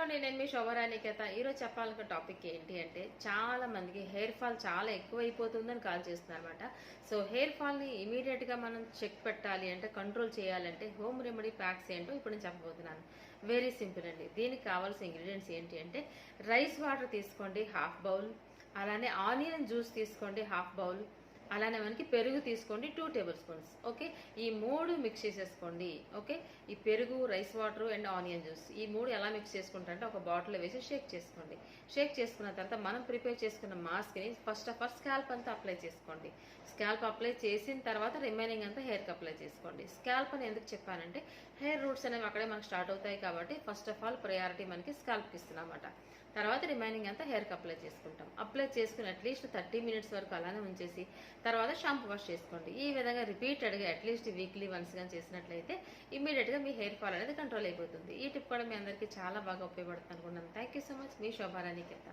అండి, నేను మీ శోభరానికేత. ఈరోజు చెప్పాలనుకున్న టాపిక్ ఏంటి అంటే, చాలా మందికి హెయిర్ ఫాల్ చాలా ఎక్కువైపోతుందని కాల్ చేస్తున్నారు అనమాట. సో హెయిర్ ఫాల్ని ఇమీడియట్గా మనం చెక్ పెట్టాలి అంటే, కంట్రోల్ చేయాలంటే హోమ్ రెమెడీ ప్యాక్స్ ఏంటో ఇప్పుడు నేను చెప్పబోతున్నాను. వెరీ సింపుల్ అండి. దీనికి కావాల్సిన ఇంగ్రీడియంట్స్ ఏంటి అంటే, రైస్ వాటర్ తీసుకోండి హాఫ్ బౌల్, అలానే ఆనియన్ జ్యూస్ తీసుకోండి హాఫ్ బౌల్, అలానే మనకి పెరుగు తీసుకోండి 2 టేబుల్ స్పూన్స్. ఓకే, ఈ మూడు మిక్స్ చేసేసుకోండి. ఓకే, ఈ పెరుగు, rice water and onion juice ఈ మూడు ఎలా మిక్స్ చేసుకుంటారంటే ఒక బాటిల్లో వేసి షేక్ చేసుకోండి. షేక్ చేసుకున్న తర్వాత మనం ప్రిపేర్ చేసుకున్న మాస్క్ని ఫస్ట్ ఆఫ్ ఆల్ స్కాల్ప్ అంతా అప్లై చేసుకోండి. స్కాల్ప్ అప్లై చేసిన తర్వాత రిమైనింగ్ అంతా హెయిర్కి అప్లై చేసుకోండి. స్కాల్ప్ అని ఎందుకు చెప్పానంటే, హెయిర్ రూట్స్ అనేవి అక్కడే మనకు స్టార్ట్ అవుతాయి కాబట్టి ఫస్ట్ ఆఫ్ ఆల్ ప్రయారిటీ మనకి స్కాల్ప్కి ఇస్తున్నామన్నమాట. తర్వాత రిమైనింగ్ అంతా హెయిర్కి అప్లై చేసుకుంటాం. అప్లై చేసుకుని అట్లీస్ట్ 30 మినిట్స్ వరకు అలానే ఉంచేసి తర్వాత షాంపూ వాష్ చేసుకోండి. ఈ విధంగా రిపీటెడ్గా అట్లీస్ట్ వీక్లీ వన్స్ గా చేసినట్లయితే ఇమీడియట్గా మీ హెయిర్ ఫాల్ అనేది కంట్రోల్ అయిపోతుంది. ఈ టిప్ కూడా మీ అందరికీ చాలా బాగా ఉపయోగపడుతుంది అనుకుంటున్నాను. Thank you so much. మీ శోభారాణి కేత.